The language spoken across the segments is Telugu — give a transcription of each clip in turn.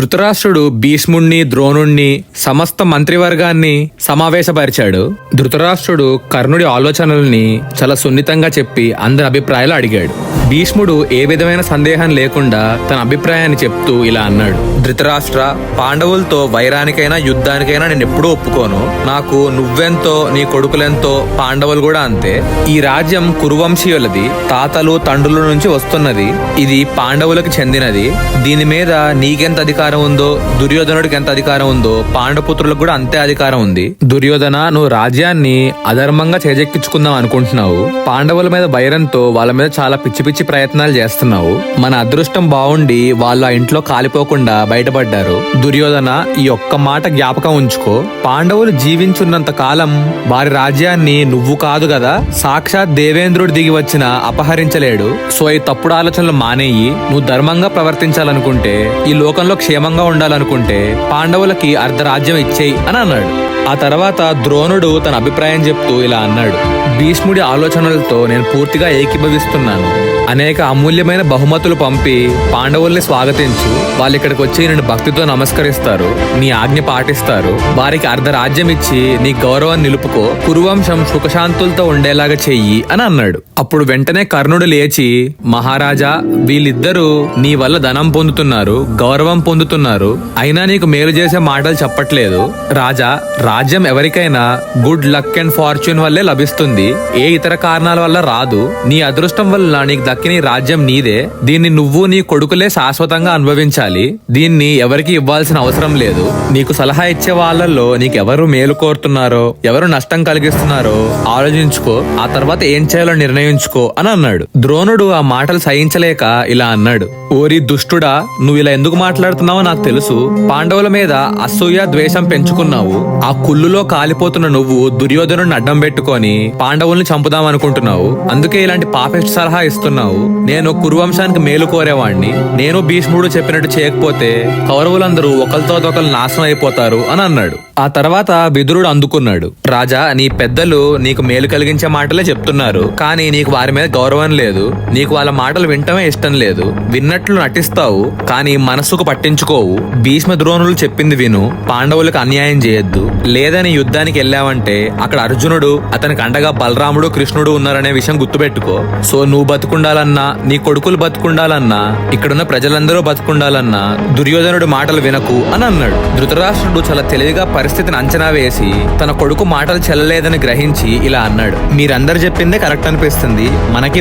ధృతరాష్ట్రుడు భీష్ముణ్ణి, ద్రోణుణ్ణి, సమస్త మంత్రివర్గాన్ని సమావేశపరిచాడు. ధృతరాష్ట్రుడు కర్ణుడి ఆలోచనల్ని చాలా సున్నితంగా చెప్పి అందరి అభిప్రాయాలు అడిగాడు. భీష్ముడు ఏ విధమైన సందేహం లేకుండా తన అభిప్రాయాన్ని చెప్తూ ఇలా అన్నాడు: ధృతరాష్ట్ర, పాండవులతో వైరానికైనా యుద్ధానికైనా నేను ఎప్పుడూ ఒప్పుకోను. నాకు నువ్వెంతో, నీ కొడుకులెంతో, పాండవులు కూడా అంతే. ఈ రాజ్యం కురువంశీయులది, తాతలు తండ్రుల నుంచి వస్తున్నది. ఇది పాండవులకు చెందినది. దీని మీద నీకెంత అధికారం ఉందో, దుర్యోధనుడికి ఎంత అధికారం ఉందో, పాండపుత్రులకు కూడా అంతే అధికారం ఉంది. దుర్యోధన, నువ్వు రాజ్యాన్ని అధర్మంగా చేజెక్కించుకుందాం అనుకుంటున్నావు. పాండవుల మీద వైరంతో వాళ్ళ మీద చాలా పిచ్చి పిచ్చి ప్రయత్నాలు చేస్తున్నావు. మన అదృష్టం బాగుండి వాళ్ళు ఆ ఇంట్లో కాలిపోకుండా బయటపడ్డారు. దుర్యోధన, ఈ ఒక్క మాట జ్ఞాపకం ఉంచుకో. పాండవులు జీవించున్నంత కాలం వారి రాజ్యాన్ని నువ్వు కాదు కదా, సాక్షాత్ దేవేంద్రుడు దిగి వచ్చిన అపహరించలేడు. సో ఈ తప్పుడు ఆలోచనలు మానేయి. నువ్వు ధర్మంగా ప్రవర్తించాలనుకుంటే, ఈ లోకంలో క్షేమంగా ఉండాలనుకుంటే పాండవులకి అర్ధరాజ్యం ఇచ్చేయి అని అన్నాడు. ఆ తర్వాత ద్రోణుడు తన అభిప్రాయం చెప్తూ ఇలా అన్నాడు: భీష్ముడి ఆలోచనలతో నేను పూర్తిగా ఏకీభవిస్తున్నాను. అనేక అమూల్యమైన బహుమతులు పంపి పాండవుల్ని స్వాగతించు. వాళ్ళు ఇక్కడికి వచ్చి నేను భక్తితో నమస్కరిస్తారు, నీ ఆజ్ఞ పాటిస్తారు. వారికి అర్ధరాజ్యం ఇచ్చి నీ గౌరవాన్ని నిలుపుకో. కురువంశం సుఖశాంతులతో ఉండేలాగా చెయ్యి అని అన్నాడు. అప్పుడు వెంటనే కర్ణుడు లేచి, మహారాజా, వీళ్ళిద్దరూ నీ వల్ల ధనం పొందుతున్నారు, గౌరవం పొందుతున్నారు, అయినా నీకు మేలు చేసే మాటలు చెప్పట్లేదు. రాజా, రాజ్యం ఎవరికైనా గుడ్ లక్ అండ్ ఫార్చ్యూన్ వల్లే లభిస్తుంది, ఏ ఇతర కారణాల వల్ల రాదు. నీ అదృష్టం వల్ల నీకు దక్కిన రాజ్యం నీదే. దీన్ని నువ్వు, నీ కొడుకులే శాశ్వతంగా అనుభవించాలి. దీన్ని ఎవరికి ఇవ్వాల్సిన అవసరం లేదు. నీకు సలహా ఇచ్చే వాళ్ళల్లో నీకెవరు మేలు కోరుతున్నారో, ఎవరు నష్టం కలిగిస్తున్నారో ఆలోచించుకో. ఆ తర్వాత ఏం చేయాలో నిర్ణయించుకో అని అన్నాడు. ద్రోణుడు ఆ మాటలు సహించలేక ఇలా అన్నాడు: ఓరి దుష్టుడా, నువ్వు ఇలా ఎందుకు మాట్లాడుతున్నావో నాకు తెలుసు. పాండవుల మీద అసూయ, ద్వేషం పెంచుకున్నావు. ఆ కుళ్ళులో కాలిపోతున్న నువ్వు దుర్యోధనుడిని అడ్డం పెట్టుకొని పాండవుల్ని చంపుదాం అనుకుంటున్నావు. అందుకే ఇలాంటి పాపిష్టి సలహా ఇస్తున్నావు. నేను కురువంశానికి మేలు కోరేవాణ్ణి. నేను భీష్ముడు చెప్పినట్టు చేయకపోతే కౌరవులందరూ ఒకరితో ఒకరు నాశనం అయిపోతారు అని అన్నాడు. ఆ తర్వాత విదురుడు అందుకున్నాడు: రాజా, నీ పెద్దలు నీకు మేలు కలిగించే మాటలే చెప్తున్నారు, కానీ నీకు వారి మీద గౌరవం లేదు. నీకు వాళ్ళ మాటలు వింటమే ఇష్టం లేదు. విన్నట్లు నటిస్తావు, కానీ మనస్సుకు పట్టించుకోవు. భీష్మ ద్రోణులు చెప్పింది విను. పాండవులకు అన్యాయం చేయొద్దు. లేదని యుద్ధానికి వెళ్ళావంటే అక్కడ అర్జునుడు, అతనికి అండగా బలరాముడు, కృష్ణుడు ఉన్నారనే విషయం గుర్తుపెట్టుకో. సో నువ్వు బతుకుండాలన్నా, నీ కొడుకులు బతుకుండాలన్నా, ఇక్కడున్న ప్రజలందరూ బతుకుండాలన్నా దుర్యోధనుడు మాటలు వినకు అని అన్నాడు. ధృతరాష్ట్రుడు చాలా తెలివిగా పరిస్థితిని అంచనా వేసి తన కొడుకు మాటలు చెల్లలేదని గ్రహించి ఇలా అన్నాడు: మీరందరు చెప్పిందే కరెక్ట్ అనిపిస్తుంది.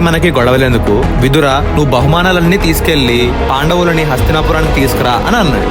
మనకి గొడవలెందుకు? విదురా, నువ్వు బహుమానాలన్నీ తీసుకెళ్లి పాండవులని హస్తినాపురానికి తీసుకురా అని అన్నాడు.